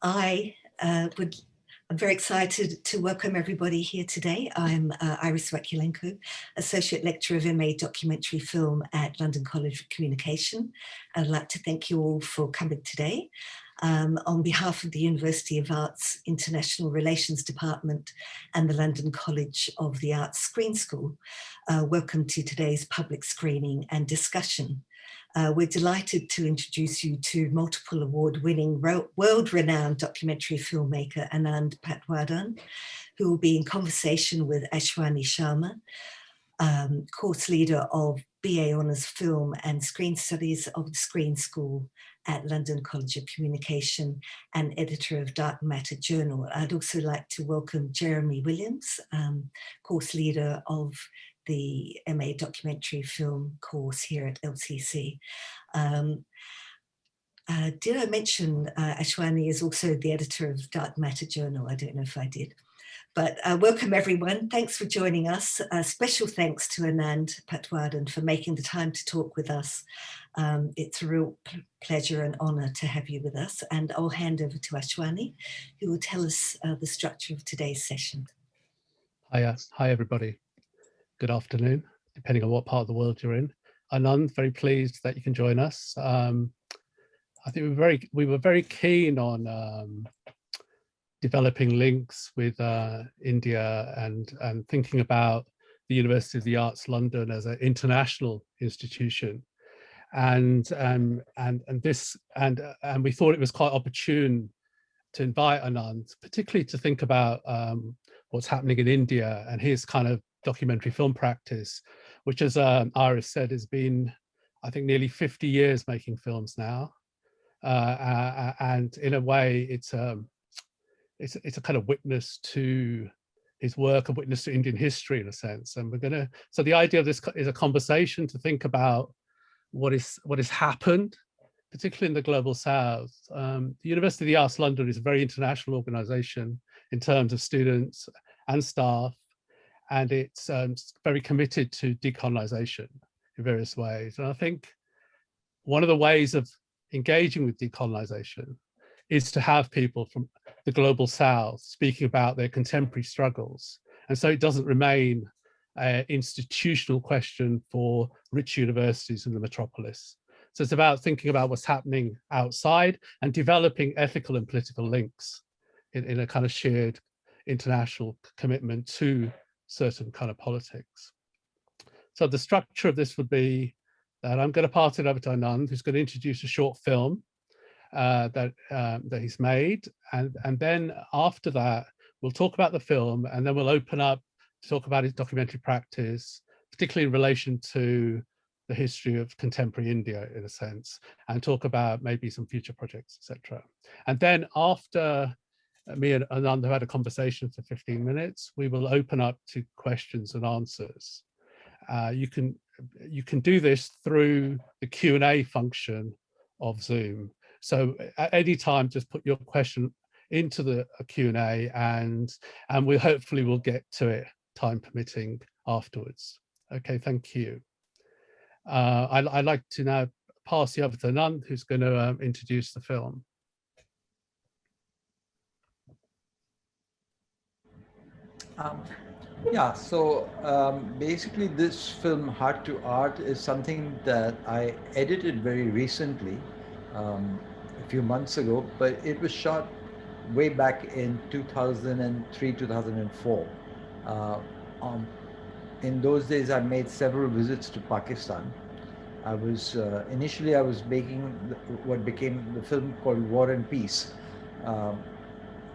I I'm very excited to welcome everybody here today. I'm Iris Wakulenko, Associate Lecturer of MA Documentary Film at London College of Communication. I'd like to thank you all for coming today. On behalf of the University of Arts International Relations Department and the London College of the Arts Screen School, welcome to today's public screening and discussion. We're delighted to introduce you to multiple award-winning, world-renowned documentary filmmaker Anand Patwardhan, who will be in conversation with Ashwani Sharma, course leader of BA Honours Film and Screen Studies of the Screen School at London College of Communication and editor of Dark Matter Journal. I'd also like to welcome Jeremy Williams, course leader of the MA Documentary Film course here at LCC. Did I mention Ashwani is also the editor of Dark Matter Journal? I don't know if I did. But welcome everyone. Thanks for joining us. Special thanks to Anand Patwardhan for making the time to talk with us. It's a real pleasure and honor to have you with us. And I'll hand over to Ashwani, who will tell us the structure of today's session. Hi everybody. Good afternoon, depending on what part of the world you're in. Anand, very pleased that you can join us. I think we were very keen on developing links with India and thinking about the University of the Arts London as an international institution, and we thought it was quite opportune to invite Anand, particularly to think about what's happening in India and his kind of documentary film practice, which, as Iris said, has been, I think, nearly 50 years making films now, and in a way, it's a kind of witness to his work, a witness to Indian history in a sense. And so the idea of this is a conversation to think about what has happened, particularly in the global South. The University of the Arts London is a very international organization in terms of students and staff, and it's very committed to decolonization in various ways. And I think one of the ways of engaging with decolonization is to have people from the global South speaking about their contemporary struggles. And so it doesn't remain an institutional question for rich universities in the metropolis. So it's about thinking about what's happening outside and developing ethical and political links in a kind of shared international commitment to certain kind of politics. So the structure of this would be that I'm going to pass it over to Anand, who's going to introduce a short film that he's made, and then after that we'll talk about the film, and then we'll open up to talk about his documentary practice, particularly in relation to the history of contemporary India in a sense, and talk about maybe some future projects, etc. And then after me and Anand have had a conversation for 15 minutes, we will open up to questions and answers. You can do this through the Q&A function of Zoom. So at any time, just put your question into the Q&A, and we hopefully will get to it, time permitting, afterwards. Okay, thank you. I'd like to now pass you over to Anand, who's going to introduce the film. Yeah, so basically this film, Heart to Art, is something that I edited very recently, a few months ago, but it was shot way back in 2003, 2004. In those days, I made several visits to Pakistan. I was, initially I was making what became the film called War and Peace,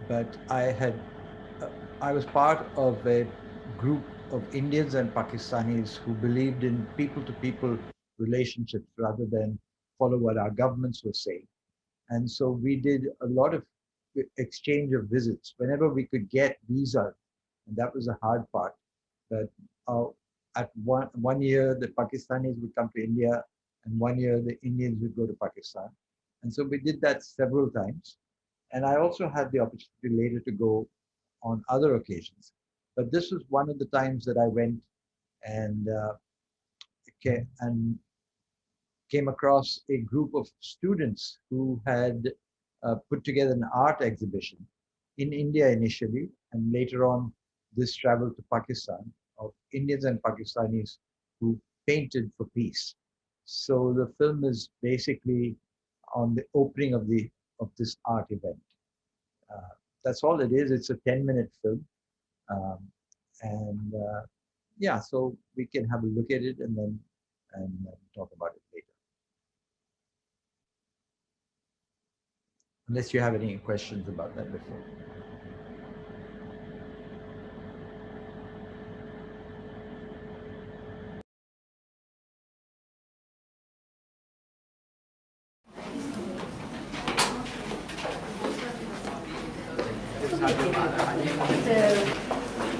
but I was part of a group of Indians and Pakistanis who believed in people-to-people relationships rather than follow what our governments were saying. And so we did a lot of exchange of visits whenever we could get visa, and that was the hard part. But at one year, the Pakistanis would come to India, and 1 year the Indians would go to Pakistan. And so we did that several times. And I also had the opportunity later to go on other occasions. But this was one of the times that I went and came across a group of students who had put together an art exhibition in India initially, and later on this traveled to Pakistan of Indians and Pakistanis who painted for peace. So the film is basically on the opening of this art event. That's all it is. It's a 10-minute film, um, and yeah, so we can have a look at it and then talk about it later. Unless you have any questions about that before.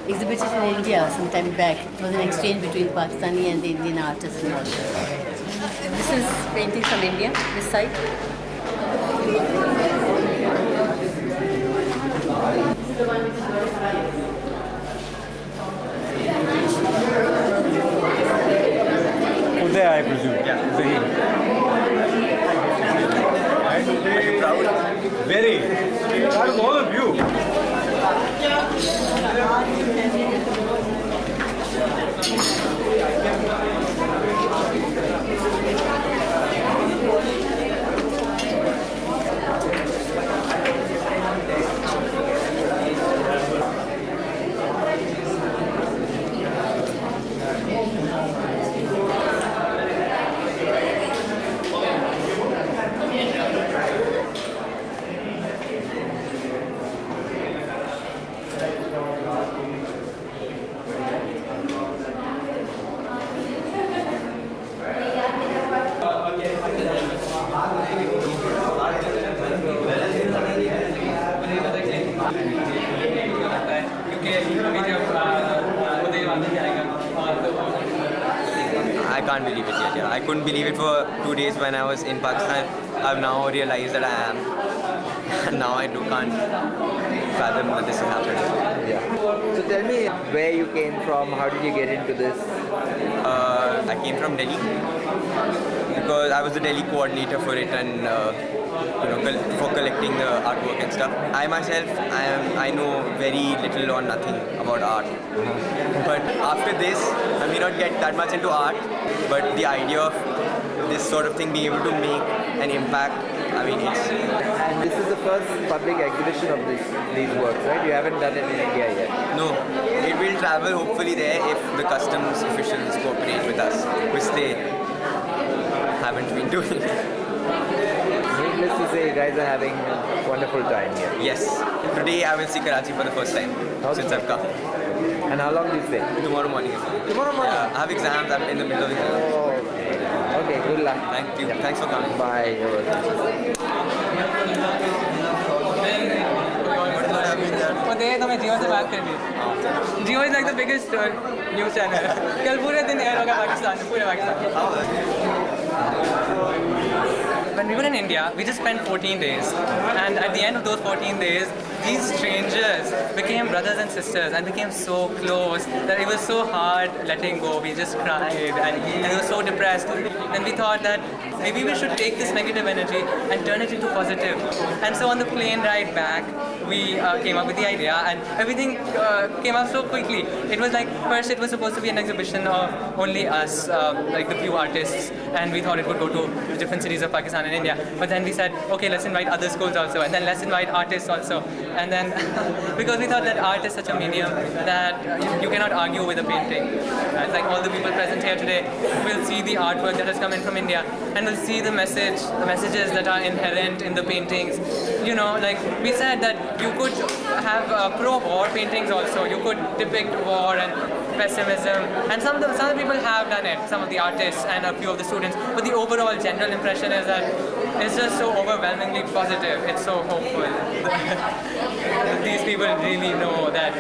Exhibited in India some time back. It was an exchange between Pakistani and the Indian artists involved. This is painting from India, this side. This is the one which is very Uday, I presume. Yeah. Are you proud? Very. Proud of all of you. I can't believe it yet. Yeah. I couldn't believe it for 2 days when I was in Pakistan. I've now realized that I am. And now I can't fathom that this is happening. Yeah. So tell me where you came from, how did you get into this? I came from Delhi because I was the Delhi coordinator for it and for collecting the artwork and stuff. I myself, I know very little or nothing about art. But after this, I may not get that much into art, but the idea of this sort of thing being able to make an impact, I mean, it's... And this is the first public exhibition of these works, right? You haven't done it in India yet? No, it will travel hopefully there if the customs officials cooperate with us, which they haven't been doing. Needless to say, you guys are having a wonderful time here. Yes, today I will see Karachi for the first time since I've come. And how long do you stay? Tomorrow morning. Tomorrow morning? Yeah, I have exams, I'm in the middle of exams. Oh, okay. Okay, good luck. Thank you, thanks for coming. Bye. You're welcome. मैं जियो से बात कर ली Jio is like the biggest news channel कल पूरे दिन air होगा पाकिस्तान में पूरे Pakistan When we were in India, we just spent 14 days, and at the end of those 14 days, these strangers became brothers and sisters and became so close that it was so hard letting go. We just cried and we were so depressed. And we thought that maybe we should take this negative energy and turn it into positive. And so on the plane ride back, we came up with the idea, and everything came up so quickly. It was like, first it was supposed to be an exhibition of only us, like the few artists, and we thought it would go to different cities of Pakistan and India. But then we said, okay, let's invite other schools also, and then let's invite artists also. And then, because we thought that art is such a medium that you cannot argue with a painting. It's like all the people present here today will see the artwork that has come in from India, and will see the messages that are inherent in the paintings. You know, like we said that you could have pro-war paintings also. You could depict war and pessimism, and some of the people have done it, some of the artists and a few of the students, but the overall general impression is that it's just so overwhelmingly positive, it's so hopeful. These people really know that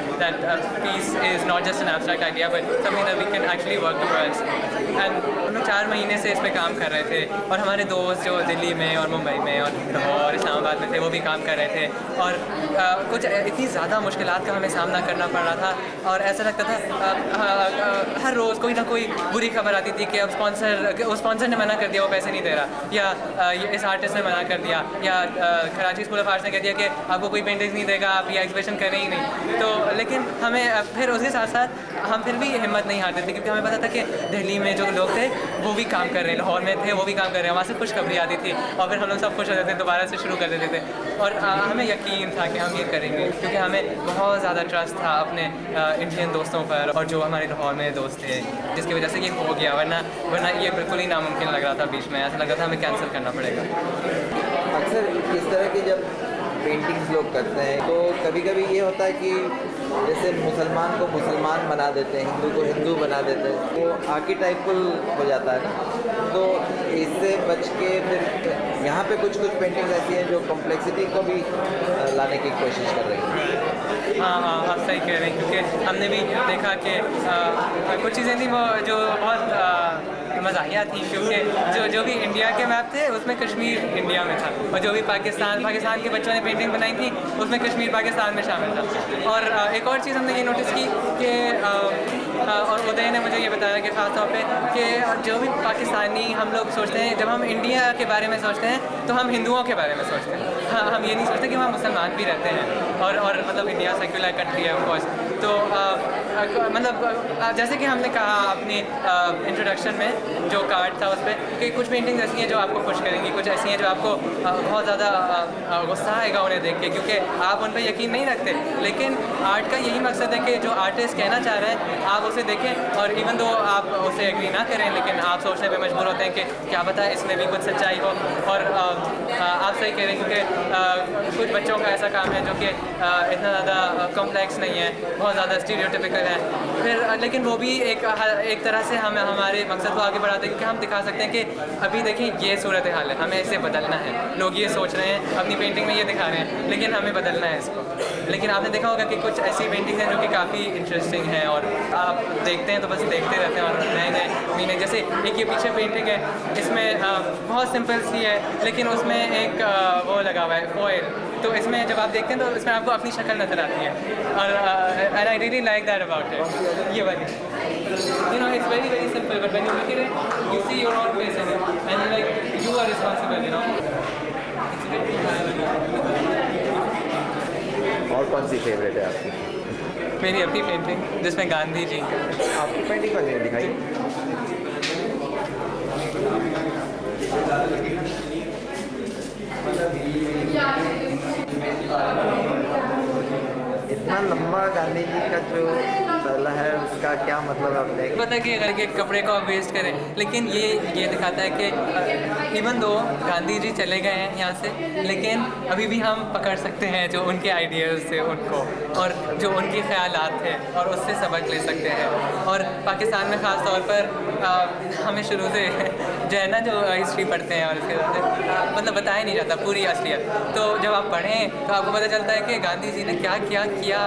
peace is not just an abstract idea, but something that we can actually work towards. And हम लोग 4 महीने से इस पे काम कर रहे थे, और हमारे दोस्त जो दिल्ली में और मुंबई में और लाहौर इस्लामाबाद में थे वो भी काम कर रहे थे, और कुछ इतनी ज़्यादा मुश्किलात का हमें सामना करना पड़ रहा था, और ऐसा लगता था हर रोज़ कोई ना कोई बुरी खबर आती थी कि अब स्पॉन्सर ने मना कर दिया, वो पैसे नहीं दे रहा, या इस आर्टिस्ट ने मना कर दिया, या कराची स्कूल ऑफ आर्ट्स ने कह दिया कि आपको कोई पेंटिंग नहीं देगा, आप ये एग्जीबिशन करें ही नहीं। तो लेकिन हमें फिर उसके साथ साथ हम फिर भी हिम्मत नहीं हारते थे, क्योंकि हमें पता था कि दिल्ली में जो लोग थे वो भी काम कर रहे हैं, लाहौर में थे वो भी काम कर रहे हैं, वहाँ से खुशखबरी आती थी और फिर हम लोग सब खुश हो जाते थे, दोबारा से शुरू कर देते थे। और हमें यकीन था कि हम ये करेंगे, क्योंकि हमें बहुत ज़्यादा ट्रस्ट था अपने इंडियन दोस्तों पर और जो हमारे लाहौर में दोस्त थे, जिसकी वजह से ये हो गया। वरना ये बिल्कुल ही नामुमकिन लग रहा था, बीच में ऐसा लग रहा था हमें कैंसिल करना पड़ेगा। अक्सर इस तरह की जब पेंटिंग्स लोग करते हैं तो कभी कभी ये होता है कि जैसे मुसलमान को मुसलमान बना देते हैं, हिंदू को हिंदू बना देते हैं, वो आर्किटाइपल हो जाता है ना। तो इससे बच के फिर यहाँ पे कुछ पेंटिंग्स ऐसी हैं जो कॉम्प्लेक्सिटी को भी लाने की कोशिश कर रही हैं। हाँ, आप सही कह रहे हैं, क्योंकि हमने भी देखा कि कुछ चीज़ें थी वो जो बहुत मज़ाहिया थी, क्योंकि जो भी इंडिया के मैप थे उसमें कश्मीर इंडिया में था, और जो भी पाकिस्तान के बच्चों ने पेंटिंग बनाई थी उसमें कश्मीर पाकिस्तान में शामिल था। और एक और चीज़ हमने ये नोटिस की कि और उदय ने मुझे ये बताया कि ख़ास तौर पे कि जो भी पाकिस्तानी हम लोग सोचते हैं, जब हम इंडिया के बारे में सोचते हैं तो हम हिंदुओं के बारे में सोचते हैं। हाँ, हम ये नहीं सोचते कि वहाँ मुसलमान भी रहते हैं और मतलब इंडिया सेक्युलर कंट्री है ऑफ कोर्स। तो मतलब जैसे कि हमने कहा अपनी इंट्रोडक्शन में जो कार्ड था उस पर कि कुछ पेंटिंग्स ऐसी हैं जो आपको खुश करेंगी, कुछ ऐसी हैं जो आपको बहुत ज़्यादा गुस्सा आएगा उन्हें देख के, क्योंकि आप उन पर यकीन नहीं रखते। लेकिन आर्ट का यही मकसद है कि जो आर्टिस्ट कहना चाह रहा है आप उसे देखें, और इवन दो आप उसे एग्री ना करें, लेकिन आप सोचने पे मजबूर होते हैं कि क्या पता इसमें भी कुछ सच्चाई हो। और आप सही कह रहे हैं, क्योंकि कुछ बच्चों का ऐसा काम है जो कि इतना ज़्यादा कॉम्प्लेक्स नहीं है, बहुत ज़्यादा स्टीरियोटिपिकल है, फिर लेकिन वो भी एक तरह से हमें हमारे मकसद को आगे बढ़ाते हैं, क्योंकि हम दिखा सकते हैं कि अभी देखें ये सूरत हाल है, हमें इसे बदलना है। लोग ये सोच रहे हैं, अपनी पेंटिंग में ये दिखा रहे हैं, लेकिन हमें बदलना है इसको। लेकिन आपने देखा होगा कि कुछ ऐसी पेंटिंग हैं जो कि काफ़ी इंटरेस्टिंग हैं, और आप देखते हैं तो बस देखते रहते हैं, और नए नए मीनिंग, जैसे एक ये पीछे पेंटिंग है, इसमें बहुत सिंपल सी है, लेकिन उसमें एक वो लगा हुआ है फॉयल, तो इसमें जब आप देखते हैं तो इसमें आपको अपनी शक्ल नजर आती है, और I really like that about it. ये वाली, you know, it's very very simple, but when you look at it, you see your own face in it, and like you are responsible, you know. It's very और कौन सी favourite है आपकी? मेरी अपनी painting जिसमें गांधी जी, आपकी पेंटिंग कौन सी दिखाई? इतना लंबा गांधी जी का जो पहला है उसका क्या मतलब आपने पता है कि अगर के कपड़े को आप वेस्ट करें, लेकिन ये दिखाता है कि इवन दो गांधी जी चले गए हैं यहाँ से, लेकिन अभी भी हम पकड़ सकते हैं जो उनके आइडियाज़ थे उनको, और जो उनके ख्यालात थे, और उससे सबक ले सकते हैं। और पाकिस्तान में ख़ास तौर पर हमें शुरू से जो है ना, जो हिस्ट्री पढ़ते हैं और इसके साथ मतलब बताया नहीं जाता पूरी असलियत, तो जब आप पढ़ें तो आपको पता चलता है कि गांधी जी ने क्या क्या किया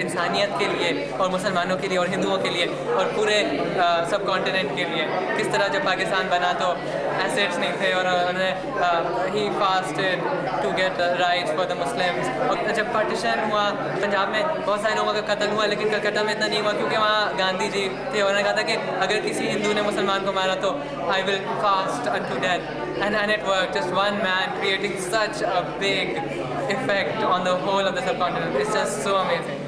इंसानियत के लिए, और मुसलमानों के लिए, और हिंदुओं के लिए, और पूरे सब कॉन्टिनेंट के लिए। किस तरह जब पाकिस्तान बना तो एसेट्स नहीं थे, और उन्होंने ही fasted to get rights for the Muslims. और जब पार्टीशन हुआ पंजाब में बहुत सारे लोगों का कत्ल हुआ, लेकिन कलकत्ता में इतना नहीं हुआ, क्योंकि वहाँ गांधी जी थे, और उन्होंने कहा था कि अगर किसी हिंदू ने मुसलमान को मारा तो I will fast unto death, and it worked. Just one man creating such a big effect on the whole of the subcontinent. It's just so amazing.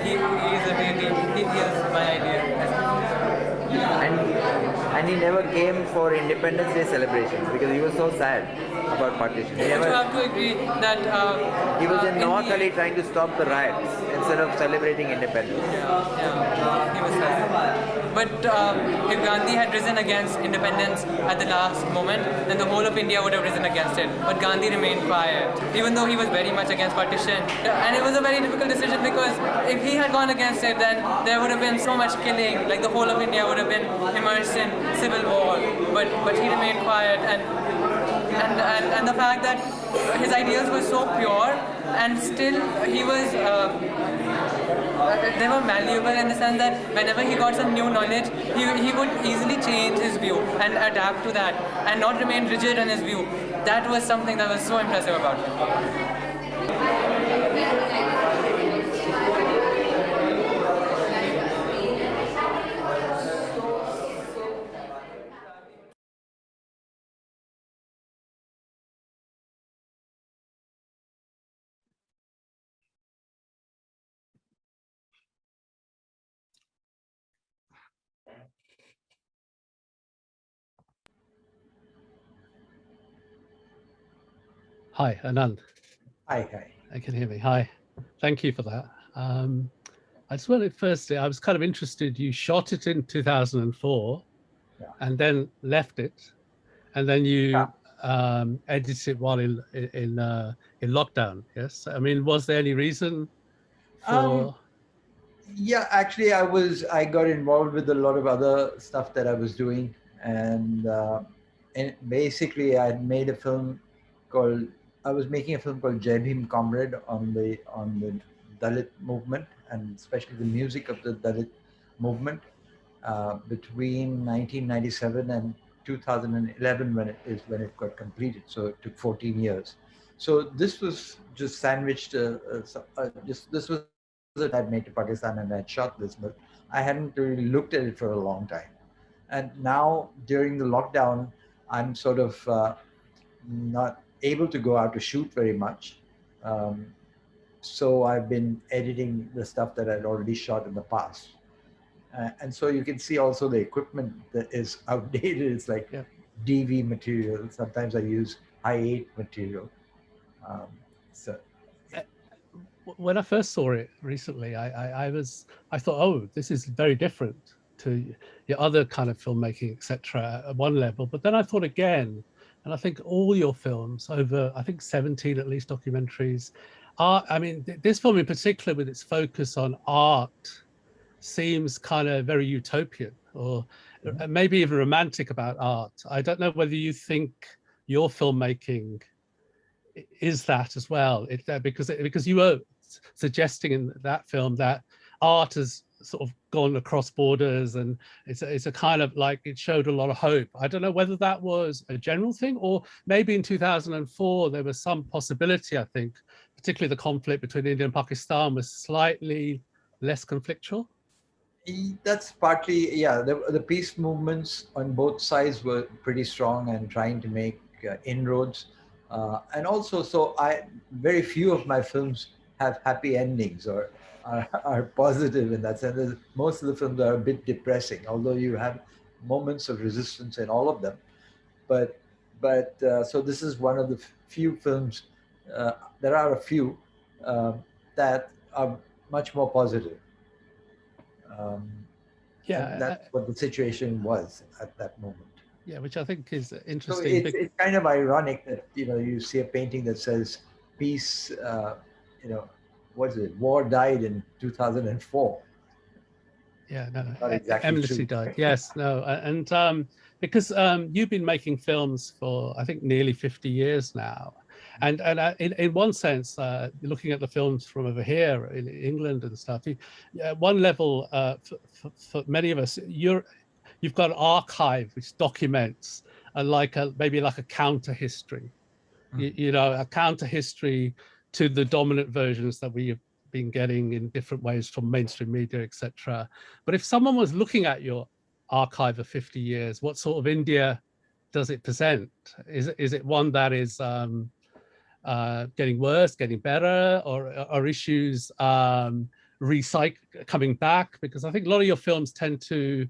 He is a really, he is my idea. And he never came for Independence Day celebrations because he was so sad about partition. You have to agree that he was in North Ali trying to stop the riots instead of celebrating independence. Yeah, he was sad. But if Gandhi had risen against independence at the last moment, then the whole of India would have risen against it. But Gandhi remained quiet, even though he was very much against partition. And it was a very difficult decision, because if he had gone against it, then there would have been so much killing. Like the whole of India would have been immersed in civil war. But he remained quiet, and the fact that his ideas were so pure, and still he was. They were malleable in the sense that whenever he got some new knowledge, he would easily change his view and adapt to that, and not remain rigid in his view. That was something that was so impressive about him. Hi, Anand. Hi, hi. I can hear me. Hi. Thank you for that. I just wanted, firstly, I was kind of interested, you shot it in 2004 and then left it, and then you edited it while in lockdown, yes? I mean, was there any reason for... Yeah, actually, I got involved with a lot of other stuff that I was doing, and basically I had made a film called, I was making a film called Jai Bhim Comrade on the Dalit movement, and especially the music of the Dalit movement between 1997 and 2011 when it got completed. So it took 14 years. So this was just sandwiched. This was that I'd made to Pakistan and I'd shot this, but I hadn't really looked at it for a long time. And now during the lockdown, I'm sort of not able to go out to shoot very much. So I've been editing the stuff that I'd already shot in the past. And so you can see also the equipment that is outdated. It's like DV material. Sometimes I use i8 material. When I first saw it recently, I thought, oh, this is very different to your other kind of filmmaking, etc. at one level. But then I thought again, and I think all your films, over I think 17 at least documentaries, are, I mean, this film in particular with its focus on art seems kind of very utopian, or maybe even romantic about art. I don't know whether you think your filmmaking is that as well, because you were suggesting in that film that art has sort of gone across borders, and it's a kind of like, it showed a lot of hope. I don't know whether that was a general thing, or maybe in 2004 there was some possibility. I think particularly the conflict between India and Pakistan was slightly less conflictual. That's partly, yeah, the peace movements on both sides were pretty strong and trying to make inroads. And also, so very few of my films have happy endings or are positive in that sense. Most of the films are a bit depressing, although you have moments of resistance in all of them. But so this is one of the few films, there are a few that are much more positive. Yeah, that's what the situation was at that moment. Yeah, which I think is interesting. So it's kind of ironic that you see a painting that says peace. What is it? War died in 2004. Yeah, no, not exactly Embassy died. Yes, no, and because you've been making films for I think nearly 50 years now, and in one sense, looking at the films from over here in England and stuff, one level for many of us, you've got an archive which documents maybe like a counter history, a counter history to the dominant versions that we have been getting in different ways from mainstream media, etc. But if someone was looking at your archive of 50 years, what sort of India does it present? Is it one that is getting worse, getting better, or are issues coming back? Because I think a lot of your films tend to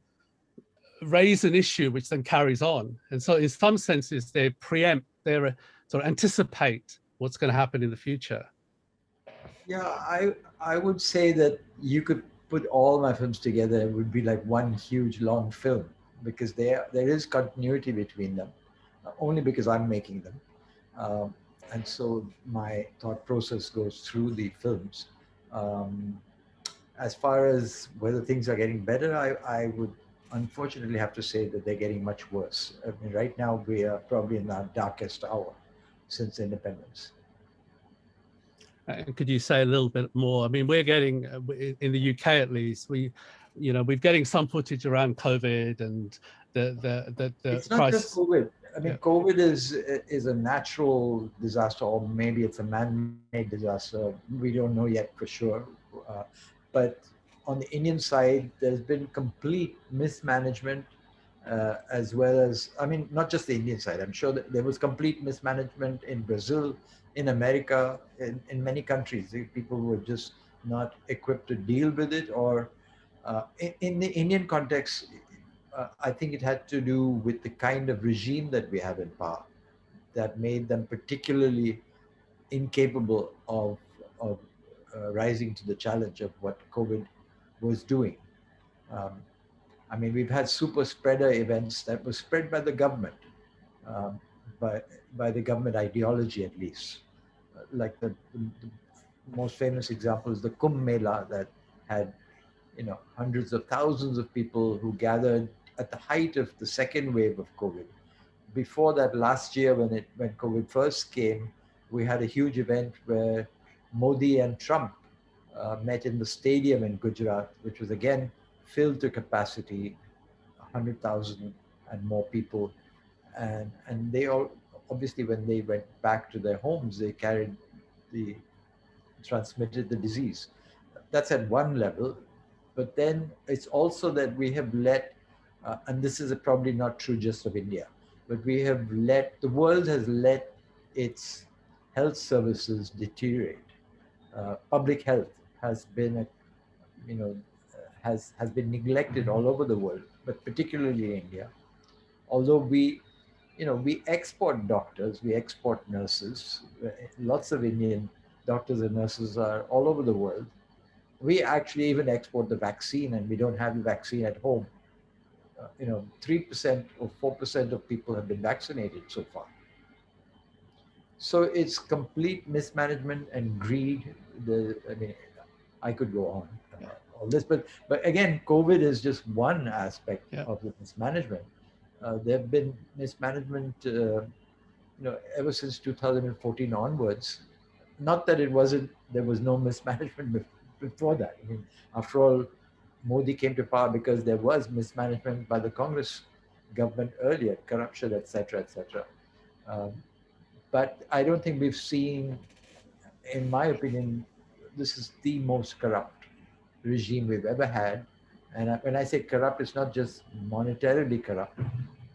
raise an issue which then carries on, and so in some senses they preempt, they sort of anticipate what's going to happen in the future. Yeah, I would say that you could put all my films together, it would be like one huge long film, because there is continuity between them, only because I'm making them. And so my thought process goes through the films. As far as whether things are getting better, I would unfortunately have to say that they're getting much worse. I mean, right now we are probably in our darkest hour since independence. And could you say a little bit more? I mean, we're getting, in the UK at least, we're getting some footage around COVID and the it's not just COVID. I mean, COVID is a natural disaster, or maybe it's a man-made disaster. We don't know yet for sure. But on the Indian side, there's been complete mismanagement, as well as, I mean, not just the Indian side. I'm sure that there was complete mismanagement in Brazil, in America, in many countries. People were just not equipped to deal with it, or in the Indian context, I think it had to do with the kind of regime that we have in power that made them particularly incapable of rising to the challenge of what COVID was doing. I mean, we've had super spreader events that were spread by the government, um, by, by the government ideology at least. Like the most famous example is the Kumbh Mela that had, you know, hundreds of thousands of people who gathered at the height of the second wave of COVID. Before that, last year when COVID first came, we had a huge event where Modi and Trump met in the stadium in Gujarat, which was again filled to capacity, 100,000 and more people. And they all, obviously, when they went back to their homes, they carried the, transmitted the disease. That's at one level. But then it's also that we have let, and this is probably not true just of India, but we have let, the world has let its health services deteriorate. Public health has been, you know, has been neglected all over the world, but particularly in India. Although we, you know, we export doctors, we export nurses. Lots of Indian doctors and nurses are all over the world. We actually even export the vaccine, and we don't have the vaccine at home. You know, 3% or 4% of people have been vaccinated so far. So it's complete mismanagement and greed. I mean, I could go on all this, but again, COVID is just one aspect of the mismanagement. There have been mismanagement, you know, ever since 2014 onwards. Not that it wasn't, there was no mismanagement before that. I mean, after all, Modi came to power because there was mismanagement by the Congress government earlier, corruption, etc., etc. But I don't think we've seen, in my opinion, this is the most corrupt regime we've ever had. And when I say corrupt, it's not just monetarily corrupt,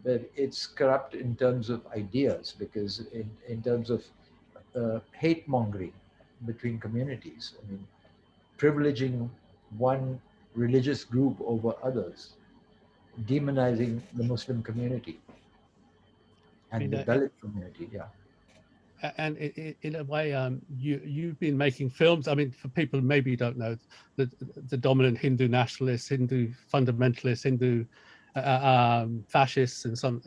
but it's corrupt in terms of ideas, because in terms of hate mongering between communities. I mean, privileging one religious group over others, demonizing the Muslim community and the Dalit community. Yeah. And in a way, you've been making films. I mean, for people who maybe don't know, the dominant Hindu nationalists, Hindu fundamentalists, Hindu fascists, and some,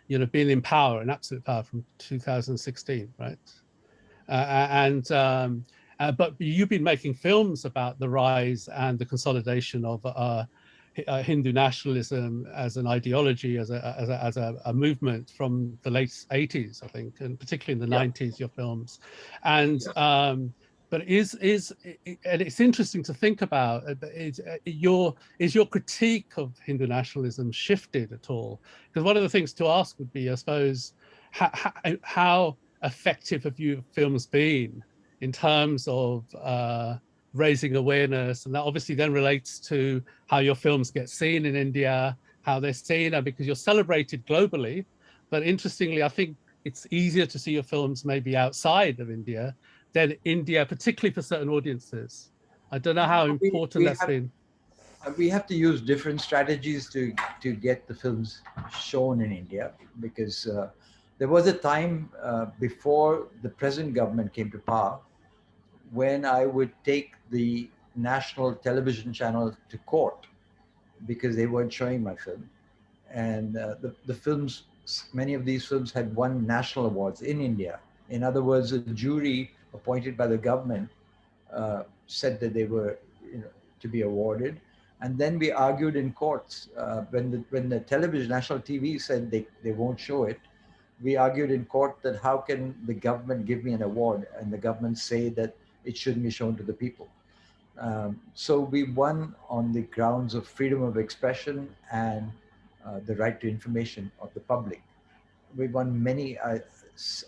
you know, being in power, in absolute power from 2016, right? But you've been making films about the rise and the consolidation of Hindu nationalism as an ideology, as a movement from the late 80s, I think, and particularly in the 90s, your films. And but and it's interesting to think about, is your critique of Hindu nationalism shifted at all? Because one of the things to ask would be, I suppose, how effective have your films been in terms of raising awareness? And that obviously then relates to how your films get seen in India, how they're seen, because you're celebrated globally. But interestingly, I think it's easier to see your films maybe outside of India than India, particularly for certain audiences. I don't know how important that's been. We have to use different strategies to get the films shown in India, because there was a time before the present government came to power when I would take the national television channel to court because they weren't showing my film. And the films, many of these films had won national awards in India. In other words, a jury appointed by the government said that they were, you know, to be awarded. And then we argued in courts when the television, national TV said they won't show it. We argued in court that how can the government give me an award and the government say that it shouldn't be shown to the people. So we won on the grounds of freedom of expression and the right to information of the public. We won many, I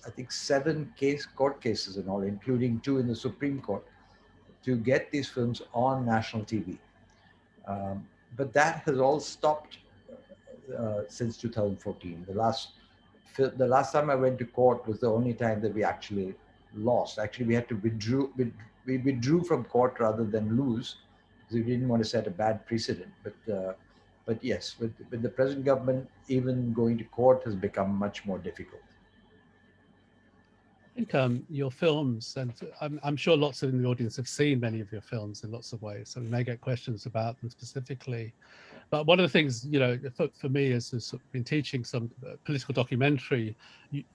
think 7 court cases in all, including 2 in the Supreme Court, to get these films on national TV. But that has all stopped since 2014. The last time I went to court was the only time that we actually lost. Actually, we had to we withdrew from court rather than lose, because we didn't want to set a bad precedent. But yes, with the present government, even going to court has become much more difficult. I think your films, and I'm sure lots in the audience have seen many of your films in lots of ways, so we may get questions about them specifically. But one of the things, you know, for me as has been teaching some political documentary,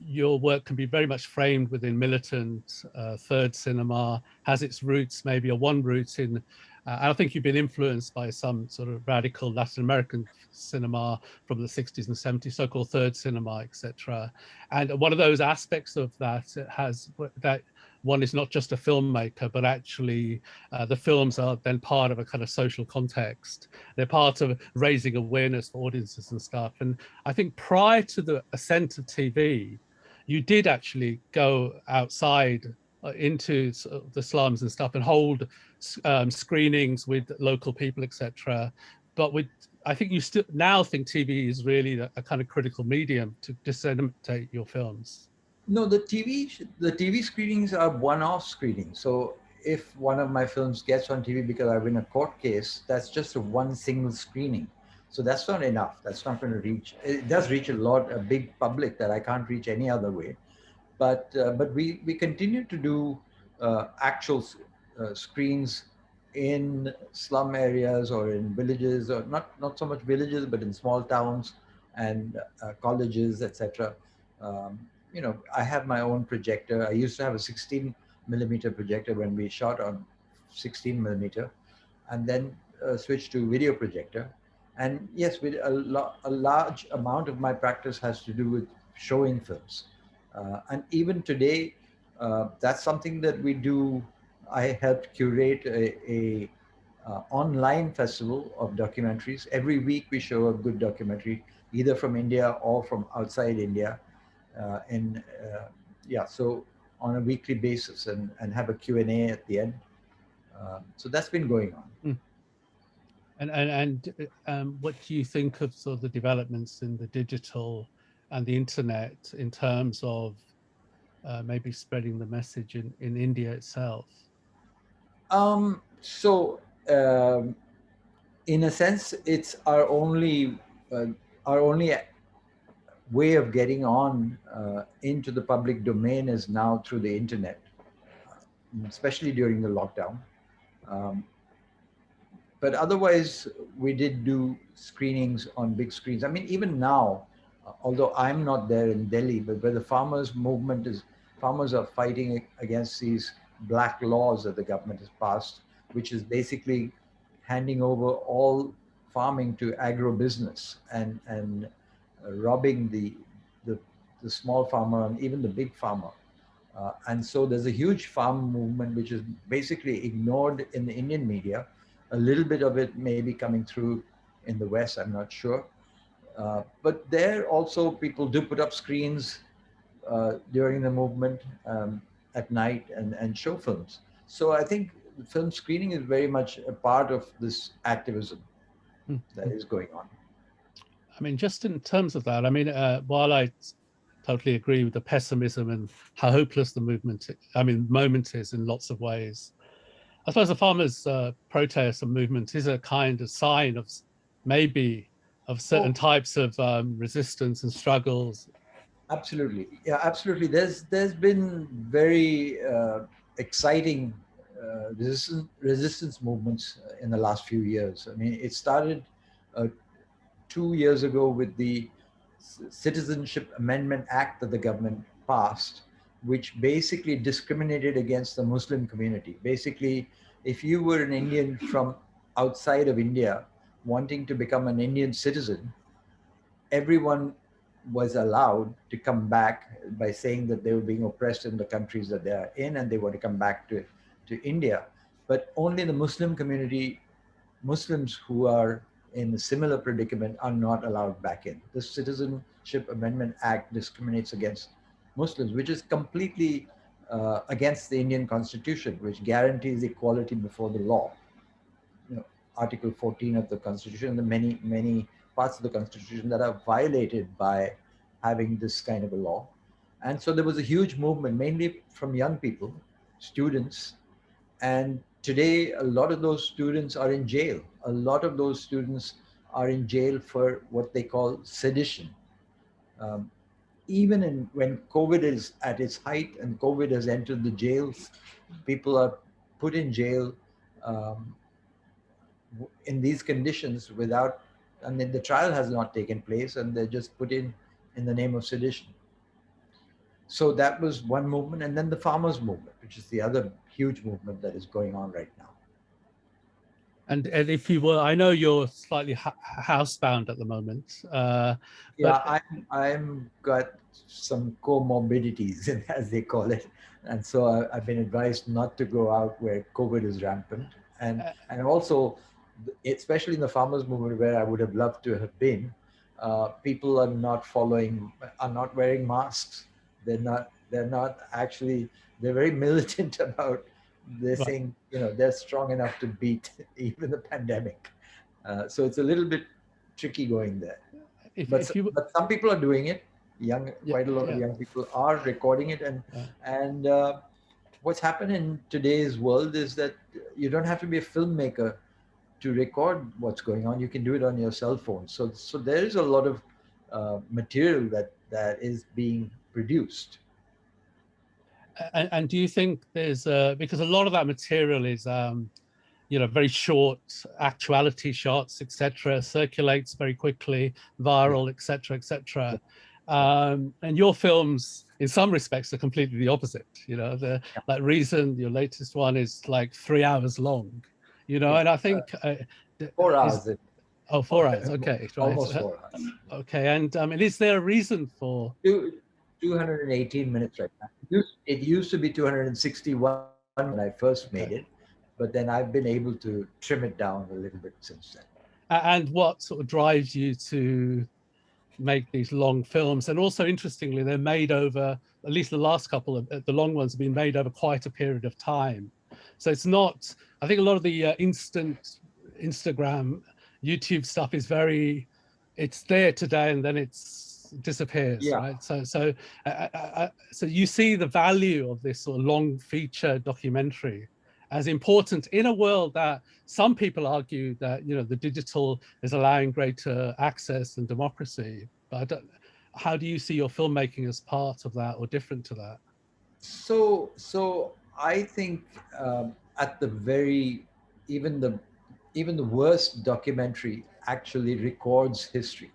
your work can be very much framed within militant third cinema, has its roots maybe, or one root in, I think you've been influenced by some sort of radical Latin American cinema from the 60s and 70s, so-called third cinema, etc. And one of those aspects of that has that one is not just a filmmaker, but actually the films are then part of a kind of social context. They're part of raising awareness for audiences and stuff. And I think prior to the ascent of TV, you did actually go outside into the slums and stuff and hold screenings with local people, etc. But I think you still now think TV is really a kind of critical medium to disseminate your films. No, the TV screenings are one-off screenings. So if one of my films gets on TV because I win a court case, that's just one single screening. So that's not enough. That's not going to reach. It does reach a big public that I can't reach any other way. But we continue to do actual screens in slum areas or in villages, or not so much villages, but in small towns and colleges, etc. You know, I have my own projector. I used to have a 16mm projector when we shot on 16mm, and then switched to video projector. And yes, with a large amount of my practice has to do with showing films. And even today, that's something that we do. I helped curate a online festival of documentaries. Every week we show a good documentary, either from India or from outside India. So on a weekly basis, and have a Q&A at the end. So that's been going on. And what do you think of sort of the developments in the digital and the internet in terms of maybe spreading the message in India itself? In a sense, it's our only way of getting on into the public domain is now through the internet, especially during the lockdown. But otherwise, we did do screenings on big screens. I mean, even now, although I'm not there in Delhi, but where the farmers movement is, farmers are fighting against these black laws that the government has passed, which is basically handing over all farming to agribusiness and robbing the small farmer and even the big farmer. And so there's a huge farm movement which is basically ignored in the Indian media. A little bit of it may be coming through in the West, I'm not sure. But there also people do put up screens during the movement at night and show films. So I think film screening is very much a part of this activism that is going on. I mean, just in terms of that, I mean, while I totally agree with the pessimism and how hopeless the moment is in lots of ways, I suppose the farmers' protest and movement is a kind of sign of maybe of certain types of resistance and struggles. Absolutely, yeah, absolutely. There's been very exciting resistance movements in the last few years. I mean, it started 2 years ago with the Citizenship Amendment Act that the government passed, which basically discriminated against the Muslim community. Basically, if you were an Indian from outside of India wanting to become an Indian citizen, everyone was allowed to come back by saying that they were being oppressed in the countries that they are in and they want to come back to India. But only the Muslim community, Muslims who are in a similar predicament, are not allowed back in. The Citizenship Amendment Act discriminates against Muslims, which is completely against the Indian Constitution, which guarantees equality before the law. You know, Article 14 of the Constitution and the many parts of the Constitution that are violated by having this kind of a law. And so there was a huge movement, mainly from young people, students, and today a lot of those students are in jail. A lot of those students are in jail for what they call sedition. even when COVID is at its height and COVID has entered the jails, people are put in jail um, in these conditions without, and then the trial has not taken place, and they're just put in the name of sedition. So that was one movement, and then the farmers movement, which is the other huge movement that is going on right now. And if you were, I know you're slightly housebound at the moment. Yeah, I'm got some comorbidities, as they call it, and so I've been advised not to go out where COVID is rampant, and also, especially in the farmers movement where I would have loved to have been, people are not wearing masks. They're not actually. They're very militant about. They're saying, they're strong enough to beat even the pandemic. So it's a little bit tricky going there. But some people are doing it. Quite a lot of young people are recording it, and what's happened in today's world is that you don't have to be a filmmaker to record what's going on. You can do it on your cell phone. So there is a lot of material that is being produced. And do you think there's because a lot of that material is very short actuality shots, etc., circulates very quickly, viral, etc., etc. And your films, in some respects, are completely the opposite. Like Reason, your latest one, is like 3 hours long. And I think 4 hours. 4 hours. Okay, right. Almost 4 hours. Okay, and is there a reason for 218 minutes right now? It used to be 261 when I first made it, but then I've been able to trim it down a little bit since then. And what sort of drives you to make these long films? And also, interestingly, they're made over, at least the last couple of the long ones have been made over quite a period of time. So it's not, I think a lot of the instant Instagram, YouTube stuff is it's there today and then it disappears, right? So you see the value of this sort of long feature documentary as important in a world that some people argue that the digital is allowing greater access and democracy. But how do you see your filmmaking as part of that or different to that? So I think at the even the worst documentary actually records history,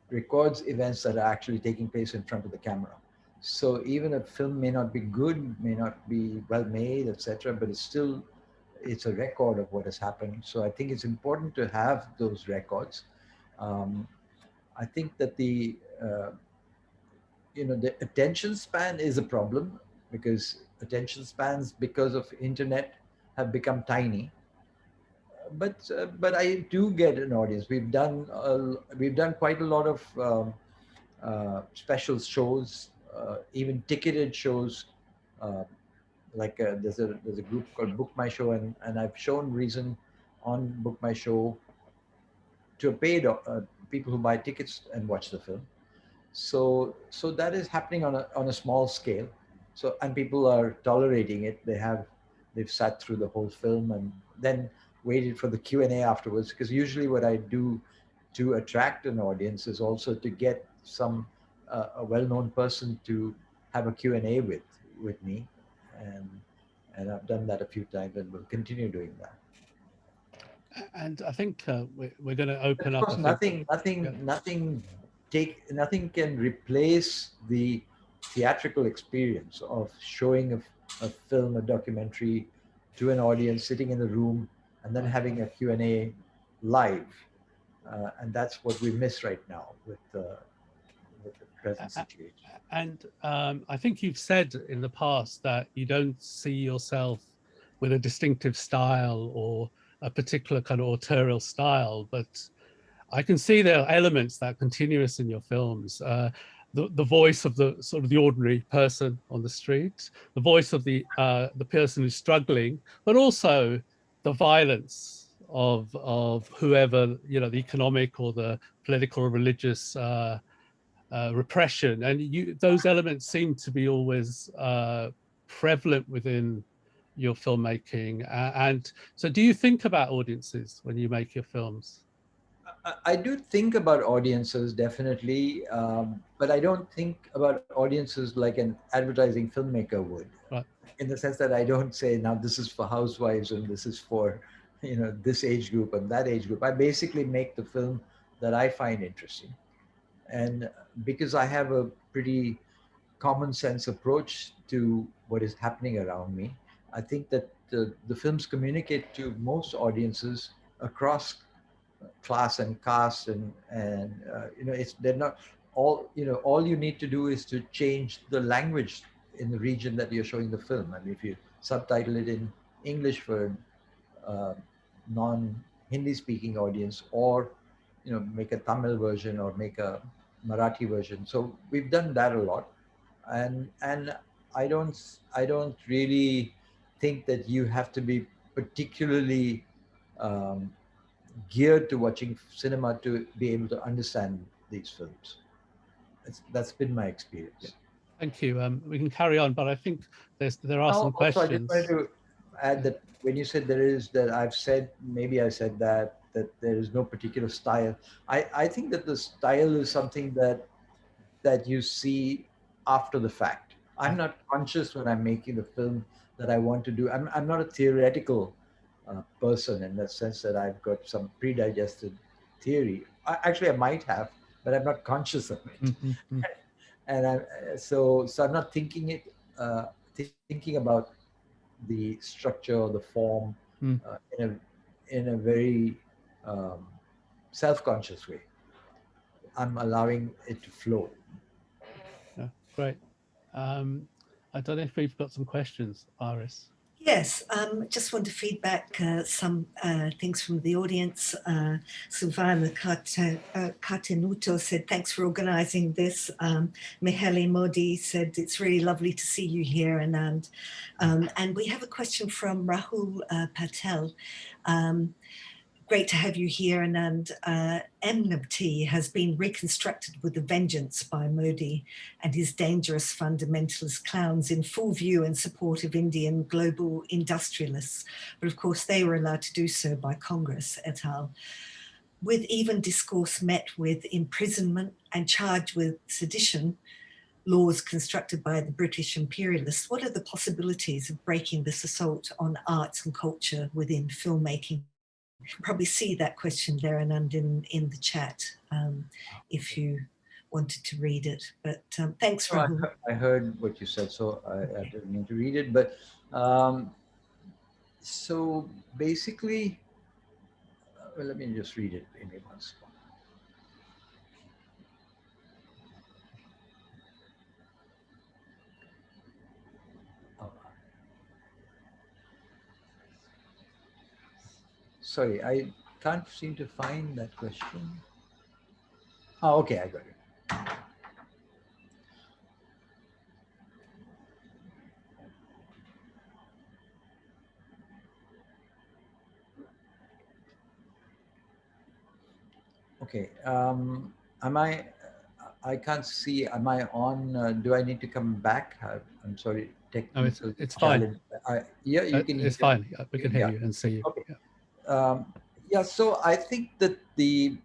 records events that are actually taking place in front of the camera. So even a film may not be good, may not be well made, etc., but it's a record of what has happened. So I think it's important to have those records. I think that the attention span is a problem, because attention spans, because of internet, have become tiny. But I do get an audience. We've done quite a lot of special shows, even ticketed shows. There's a group called Book My Show, and I've shown Reason on Book My Show to a paid people who buy tickets and watch the film. So that is happening on a small scale. So, and people are tolerating it. They've sat through the whole film and then waited for the Q&A afterwards, because usually what I do to attract an audience is also to get a well-known person to have a Q&A with me, and I've done that a few times and will continue doing that. And I think we're going to open up. Nothing can replace the theatrical experience of showing a film, a documentary, to an audience sitting in the room and then having a Q&A live. And that's what we miss right now with the present situation. And I think you've said in the past that you don't see yourself with a distinctive style or a particular kind of auteur style, but I can see there are elements that are continuous in your films. The voice of the sort of the ordinary person on the street, the voice of the person who's struggling, but also the violence of whoever, the economic or the political or religious repression. And those elements seem to be always prevalent within your filmmaking. And so do you think about audiences when you make your films? I do think about audiences definitely, but I don't think about audiences like an advertising filmmaker would, Right. in the sense that I don't say, now this is for housewives and this is for, this age group and that age group. I basically make the film that I find interesting. And because I have a pretty common sense approach to what is happening around me, I think that the films communicate to most audiences across class and caste, and it's, they're not all, all you need to do is to change the language in the region that you're showing the film. I mean, if you subtitle it in English for uh, non-Hindi speaking audience, or make a Tamil version or make a Marathi version. So we've done that a lot, and I don't really think that you have to be particularly um, geared to watching cinema to be able to understand these films. That's been my experience. Thank you. We can carry on, but I think there are some Also, I just questions. wanted to add that when you said I've said, maybe I said that there is no particular style. I think that the style is something that you see after the fact. I'm not conscious when I'm making the film that I want to do. I'm not a theoretical person in the sense that I've got some pre-digested theory. Actually, I might have, but I'm not conscious of it. Mm-hmm. And so I'm not thinking thinking about the structure or the form in a very self-conscious way. I'm allowing it to flow. Yeah, great. I don't know if we've got some questions, Iris. Yes, just want to feedback some things from the audience. Suvana Katenuto said, thanks for organising this. Miheli Modi said, it's really lovely to see you here, Anand. And we have a question from Rahul Patel. Great to have you here, Anand. Enmity has been reconstructed with a vengeance by Modi and his dangerous fundamentalist clowns in full view and support of Indian global industrialists. But of course, they were allowed to do so by Congress et al. With even discourse met with imprisonment and charged with sedition, laws constructed by the British imperialists, what are the possibilities of breaking this assault on arts and culture within filmmaking? You can probably see that question there, Anand, in the chat, if you wanted to read it. But thanks, Rahul. I heard what you said, so I didn't need to read it. But so basically, well, let me just read it in once. Sorry, I can't seem to find that question. Oh, okay, I got it. Okay, I can't see, am I on, do I need to come back? I'm sorry, No, technical it's challenge. fine. Yeah, you can. It's fine. We can hear you and see you. Okay. Yeah. Yeah, so I think that the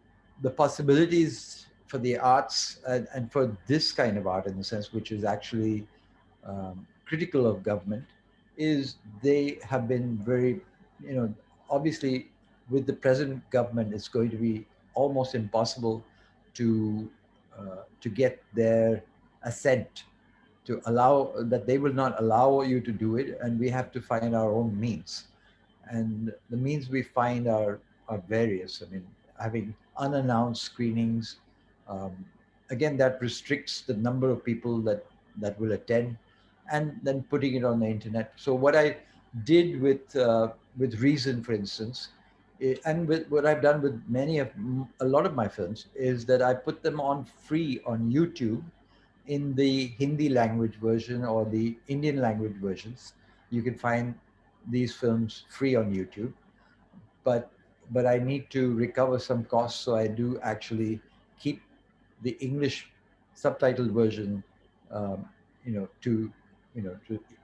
possibilities for the arts and for this kind of art, in the sense which is actually critical of government, is they have been very, obviously with the present government, it's going to be almost impossible to get their assent, to allow that. They will not allow you to do it, and we have to find our own means. And the means we find are various. I mean, having unannounced screenings, again, that restricts the number of people that will attend, and then putting it on the internet. So what I did with Reason, for instance, and with what I've done with a lot of my films, is that I put them on free on YouTube in the Hindi language version or the Indian language versions. You can find these films free on YouTube, but I need to recover some costs, so I do actually keep the English subtitled version, to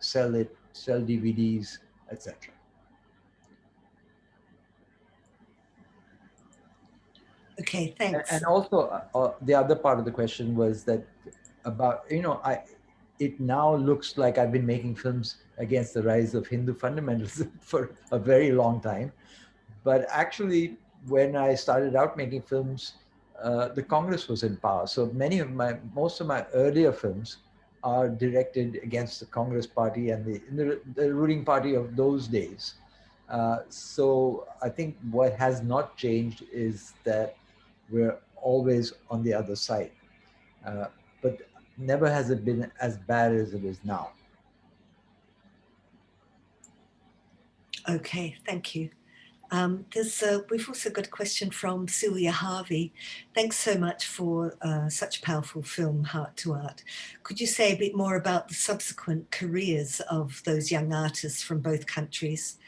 sell DVDs, etc. Okay, thanks. And also, the other part of the question was that about, it now looks like I've been making films against the rise of Hindu fundamentalism for a very long time. But actually, when I started out making films, the Congress was in power. So most of my earlier films are directed against the Congress party and the ruling party of those days. So I think what has not changed is that we're always on the other side. But never has it been as bad as it is now. Okay, thank you. We've also got a question from Sylvia Harvey. Thanks so much for such powerful film, Heart to Art. Could you say a bit more about the subsequent careers of those young artists from both countries?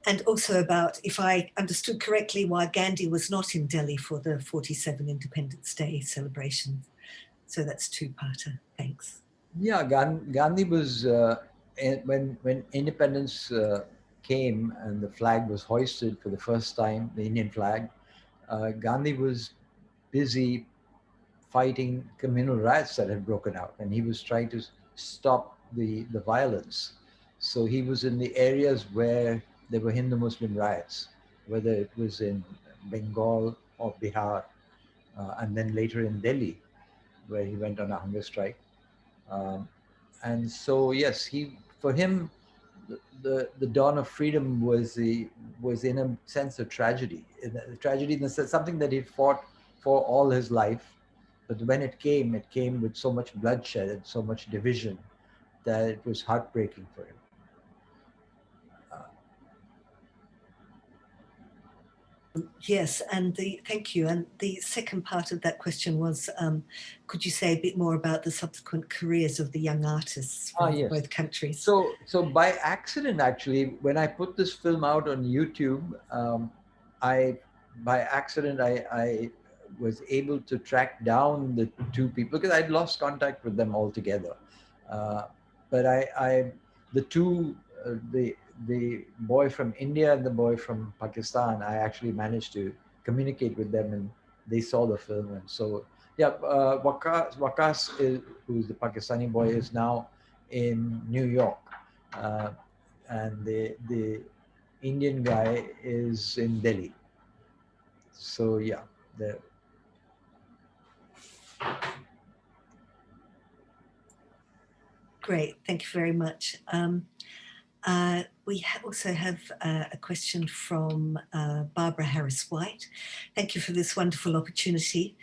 And also about, if I understood correctly, why Gandhi was not in Delhi for the 47 Independence Day celebration. So that's two-parter. Thanks. Yeah, Gandhi was, when independence came and the flag was hoisted for the first time, the Indian flag, Gandhi was busy fighting communal riots that had broken out, and he was trying to stop the violence. So he was in the areas where there were Hindu-Muslim riots, whether it was in Bengal or Bihar, and then later in Delhi, where he went on a hunger strike. And so, yes, for him, the dawn of freedom was in a sense a tragedy. A tragedy in the sense, something that he fought for all his life, but when it came with so much bloodshed and so much division that it was heartbreaking for him. Yes, and thank you. And the second part of that question was, could you say a bit more about the subsequent careers of the young artists from Yes. both countries? So by accident, actually, when I put this film out on YouTube, by accident I was able to track down the two people because I'd lost contact with them altogether. But the boy from India and the boy from Pakistan, I actually managed to communicate with them, and they saw the film. And so, yeah, Waqas, who's the Pakistani boy, is now in New York, and the Indian guy is in Delhi. So yeah, Great, thank you very much. We also have a question from Barbara Harris-White. Thank you for this wonderful opportunity.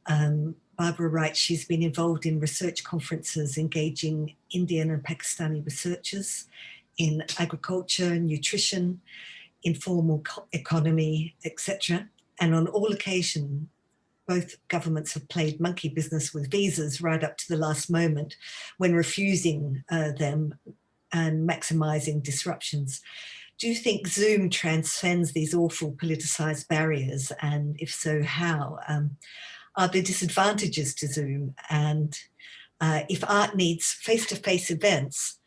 Barbara writes she's been involved in research conferences engaging Indian and Pakistani researchers in agriculture, nutrition, informal economy, etc. And on all occasions, both governments have played monkey business with visas right up to the last moment when refusing them and maximizing disruptions. Do you think Zoom transcends these awful politicized barriers? And if so, how? Are there disadvantages to Zoom? And if art needs face-to-face events,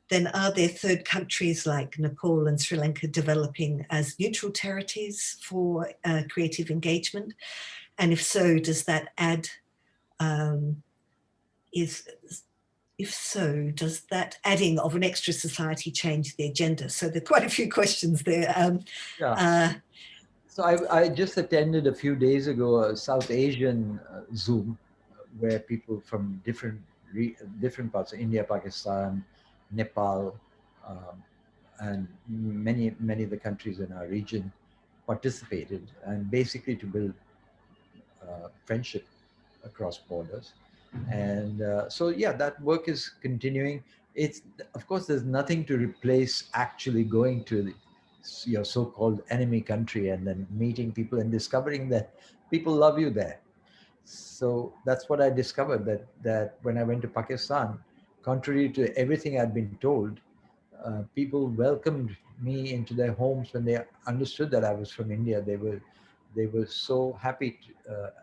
then are there third countries like Nepal and Sri Lanka developing as neutral territories for creative engagement? And if so, does that add, if so, does that adding of an extra society change the agenda? So there are quite a few questions there. So I just attended a few days ago a South Asian Zoom where people from different parts of India, Pakistan, Nepal, and many of the countries in our region participated, and basically to build friendship across borders. And so yeah, that work is continuing. It's, of course, there's nothing to replace actually going to your so-called enemy country and then meeting people and discovering that people love you there. So that's what I discovered, that when I went to Pakistan, contrary to everything I'd been told, people welcomed me into their homes when they understood that I was from India. They were so happy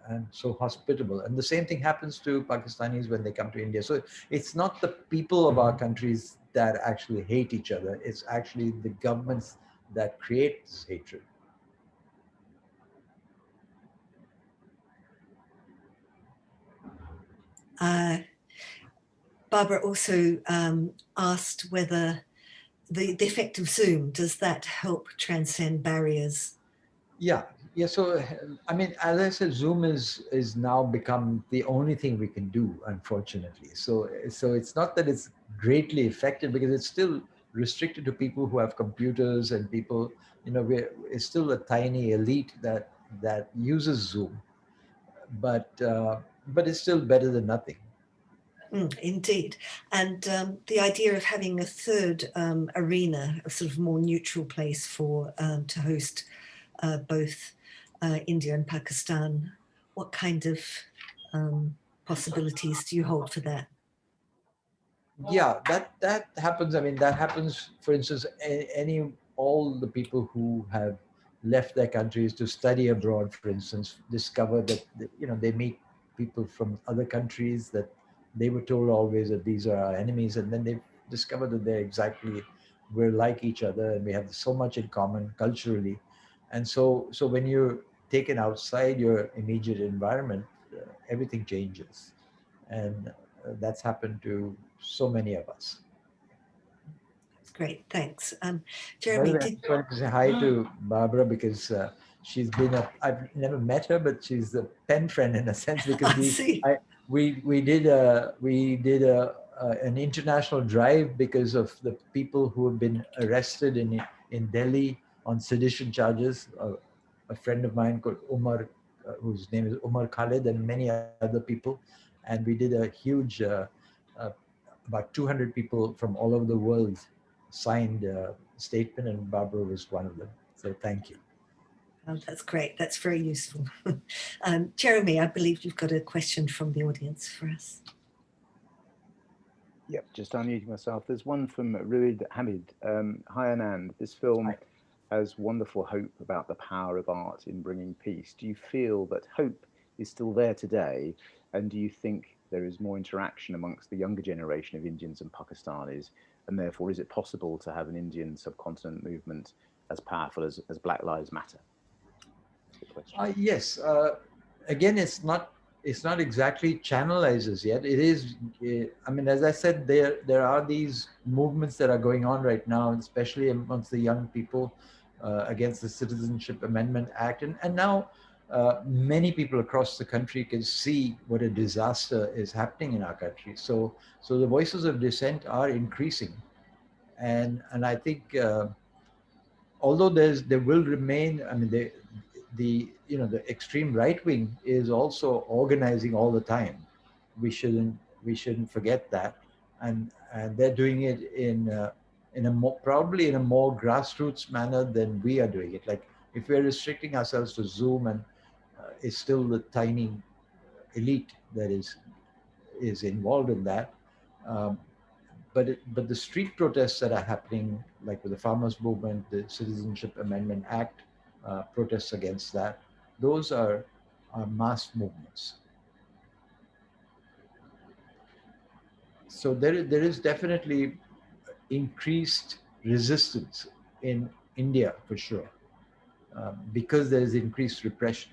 and so hospitable. And the same thing happens to Pakistanis when they come to India. So it's not the people of our countries that actually hate each other. It's actually the governments that create this hatred. Barbara also asked whether the effect of Zoom, does that help transcend barriers? Yeah. So I mean, as I said, Zoom is now become the only thing we can do, unfortunately. So it's not that it's greatly effective, because it's still restricted to people who have computers, and people, it's still a tiny elite that uses Zoom, but it's still better than nothing. Indeed. And the idea of having a third arena, a sort of more neutral place for to host both India and Pakistan, what kind of possibilities do you hold for that? Yeah, that happens. I mean, that happens, for instance, all the people who have left their countries to study abroad, for instance, discover that they meet people from other countries that they were told always that these are our enemies, and then they discover that we're like each other, and we have so much in common culturally. And so when you're taken outside your immediate environment, everything changes. And that's happened to so many of us. That's great, thanks. By Jeremy, the way, I just wanted to say hi to Barbara, because she's been I've never met her, but she's a pen friend in a sense, because we did an international drive because of the people who have been arrested in Delhi on sedition charges. A friend of mine called Umar, whose name is Umar Khalid, and many other people. And we did a huge, about 200 people from all over the world signed a statement, and Barbara was one of them. So thank you. Oh, that's great. That's very useful. Jeremy, I believe you've got a question from the audience for us. Yep, just unmuting myself. There's one from Ruid Hamid. Hi, Anand. This film has wonderful hope about the power of art in bringing peace. Do you feel that hope is still there today? And do you think there is more interaction amongst the younger generation of Indians and Pakistanis? And therefore, is it possible to have an Indian subcontinent movement as powerful as Black Lives Matter? Yes. Again, it's not exactly channelized as yet. It is. I mean, as I said, there are these movements that are going on right now, especially amongst the young people, against the Citizenship Amendment Act, and now many people across the country can see what a disaster is happening in our country. So the voices of dissent are increasing, and I think although there will remain. I mean, the extreme right wing is also organizing all the time. We shouldn't forget that, and they're doing it probably in a more grassroots manner than we are doing it. Like, if we're restricting ourselves to Zoom, and it's still the tiny elite that is involved in that. But the street protests that are happening, like with the farmers' movement, the Citizenship Amendment Act, protests against that, those are mass movements. So there is definitely increased resistance in India, for sure, because there is increased repression.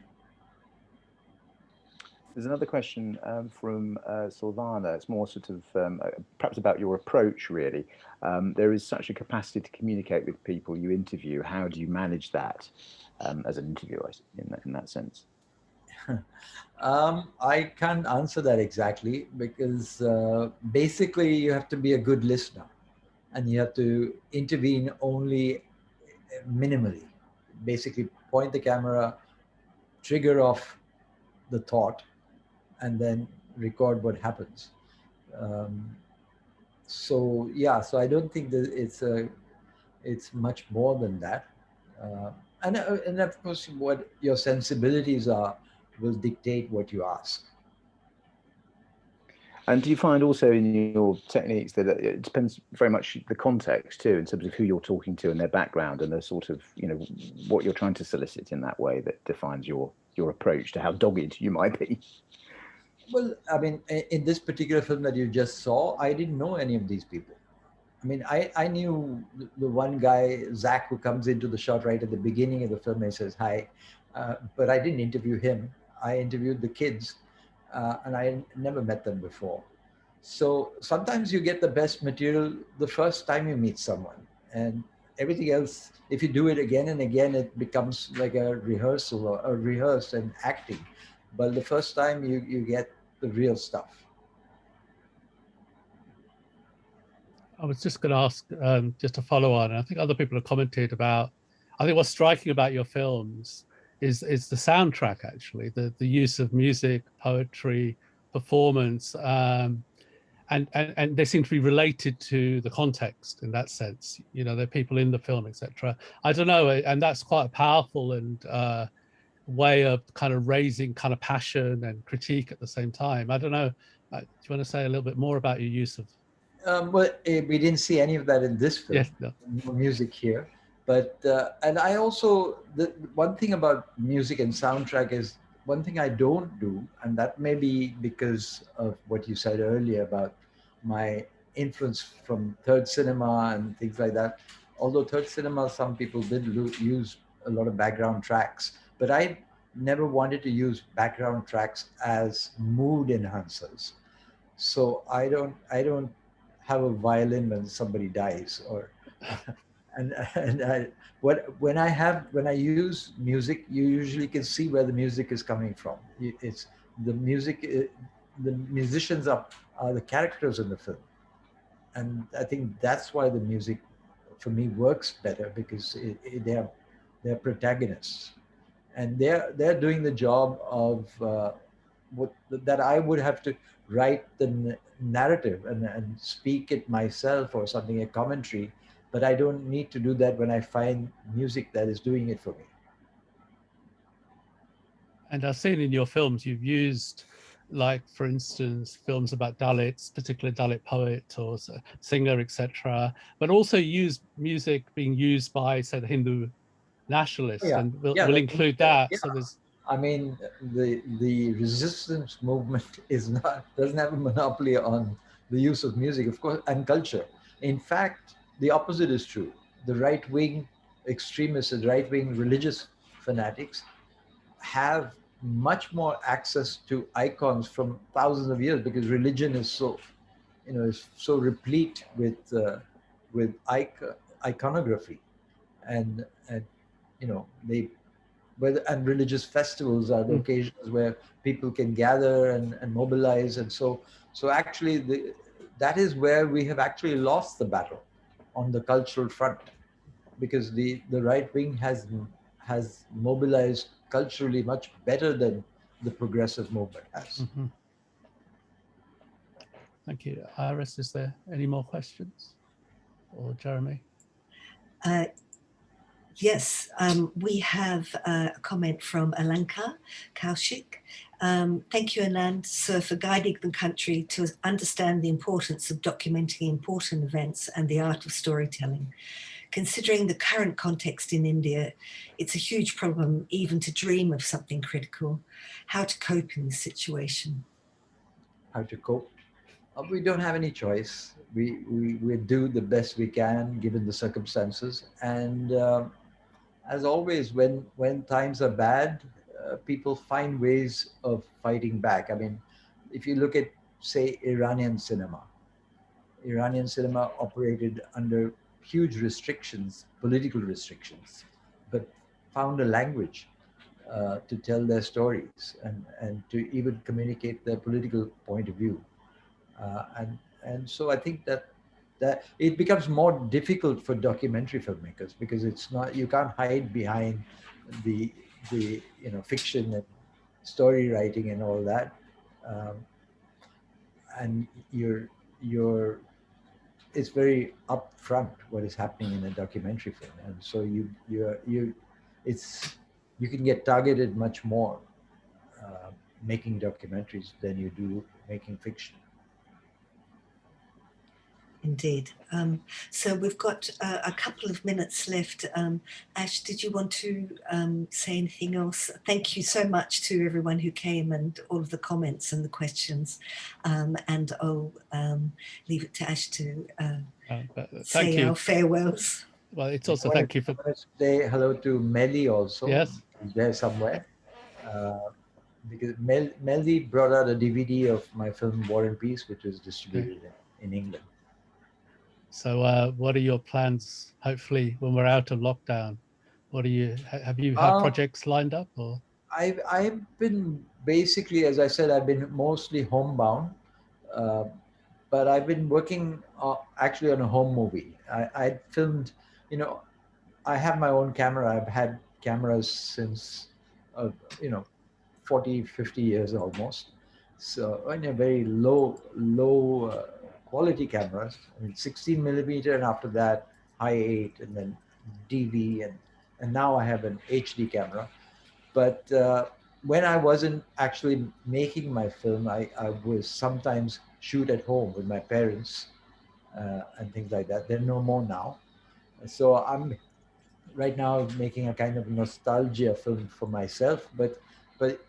There's another question from Silvana. It's more sort of perhaps about your approach, really. There is such a capacity to communicate with people you interview. How do you manage that as an interviewer in that sense? I can't answer that exactly, because basically you have to be a good listener, and you have to intervene only minimally. Basically point the camera, trigger off the thought, and then record what happens. So I don't think that it's much more than that. And of course, what your sensibilities are will dictate what you ask. And do you find also in your techniques that it depends very much the context too, in terms of who you're talking to and their background and the sort of, what you're trying to solicit in that way that defines your approach to how dogged you might be? Well, I mean, in this particular film that you just saw, I didn't know any of these people. I mean, I knew the one guy, Zach, who comes into the shot right at the beginning of the film and says hi, but I didn't interview him. I interviewed the kids, and I never met them before. So sometimes you get the best material the first time you meet someone, and everything else, if you do it again and again, it becomes like a rehearsal or a rehearse and acting. But the first time you get the real stuff. I was just going to ask, just to follow on, I think other people have commented about, I think what's striking about your films is the soundtrack, actually, the use of music, poetry, performance, and they seem to be related to the context in that sense. You know, they're people in the film, etc. I don't know, and that's quite a powerful and way of kind of raising kind of passion and critique at the same time. I don't know, do you want to say a little bit more about your use of Well, we didn't see any of that in this film. Yes, no. No music here. But, and I also, the one thing about music and soundtrack is one thing I don't do, and that may be because of what you said earlier about my influence from third cinema and things like that. Although third cinema, some people did use a lot of background tracks, but I never wanted to use background tracks as mood enhancers. So I don't have a violin when somebody dies, or when I use music, you usually can see where the music is coming from. It's the music, the musicians are the characters in the film, and I think that's why the music for me works better, because they're protagonists, and they're doing the job of that I would have to write the narrative and speak it myself or something, a commentary, but I don't need to do that when I find music that is doing it for me. And I've seen in your films, you've used, like, for instance, films about Dalits, particularly Dalit poet or singer, etc., but also use music being used by, say, the Hindu nationalists, and we'll include that. Yeah. So there's, I mean, the resistance movement doesn't have a monopoly on the use of music, of course, and culture. In fact, the opposite is true. The right-wing extremists and right-wing religious fanatics have much more access to icons from thousands of years, because religion is so, is so replete with iconography, and and religious festivals are the occasions where people can gather and mobilize, and so actually that is where we have actually lost the battle on the cultural front, because the right wing has mobilized culturally much better than the progressive movement has. Thank you. Iris, is there any more questions? Or Jeremy? Yes, we have a comment from Alanka Kaushik. Thank you, Anand, sir, for guiding the country to understand the importance of documenting important events and the art of storytelling. Considering the current context in India, it's a huge problem even to dream of something critical. How to cope in this situation? How to cope? We don't have any choice. We do the best we can given the circumstances, and as always, when times are bad, people find ways of fighting back. I mean, if you look at, say, Iranian cinema operated under huge restrictions, political restrictions, but found a language to tell their stories and to even communicate their political point of view. And so I think that it becomes more difficult for documentary filmmakers, because it's not, you can't hide behind the fiction and story writing and all that, and it's very upfront what is happening in a documentary film, and so you can get targeted much more making documentaries than you do making fiction. Indeed. So we've got a couple of minutes left. Ash, did you want to say anything else? Thank you so much to everyone who came and all of the comments and the questions. And I'll leave it to Ash to say our farewells. Well, it's also thank you for... Say hello to Melly also. Yes. There somewhere. because Melody brought out a DVD of my film War and Peace, which was distributed in England. So what are your plans, hopefully, when we're out of lockdown? What are you, have you had projects lined up? Or I've been basically, as I said, I've been mostly homebound, but I've been working actually on a home movie. I filmed, you know, I have my own camera. I've had cameras since, 40, 50 years almost. So in a very low quality cameras, I mean, 16 millimeter, and after that, high 8, and then DV, and now I have an HD camera. But when I wasn't actually making my film, I was sometimes shoot at home with my parents and things like that. They're no more now. So I'm right now making a kind of nostalgia film for myself, but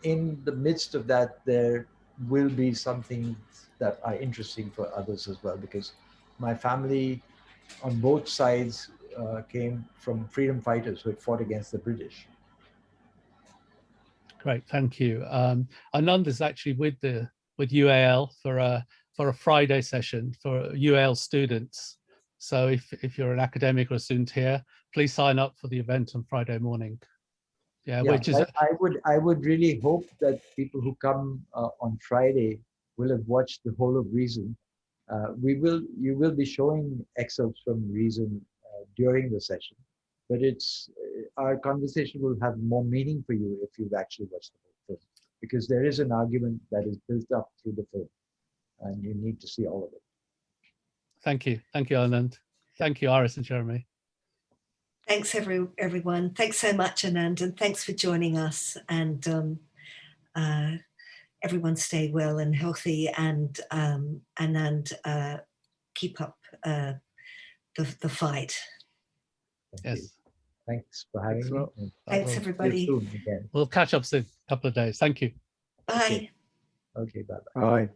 in the midst of that, there will be something that are interesting for others as well, because my family on both sides came from freedom fighters who had fought against the British. great, thank you. Anand is actually with UAL for a Friday session for UAL students. So if you're an academic or a student here, please sign up for the event on Friday morning. Yeah, which is I would really hope that people who come on Friday will have watched the whole of Reason. You will be showing excerpts from Reason during the session, but our conversation will have more meaning for you if you've actually watched the whole film, because there is an argument that is built up through the film, and you need to see all of it. Thank you, Anand. Thank you, Iris and Jeremy. Thanks, everyone. Thanks so much, Anand, and thanks for joining us. And everyone stay well and healthy, and Anand, keep up the fight. Yes. Thanks for having me. Thanks, everybody. Soon again. We'll catch up soon, a couple of days. Thank you. Bye. Okay, bye-bye. Bye.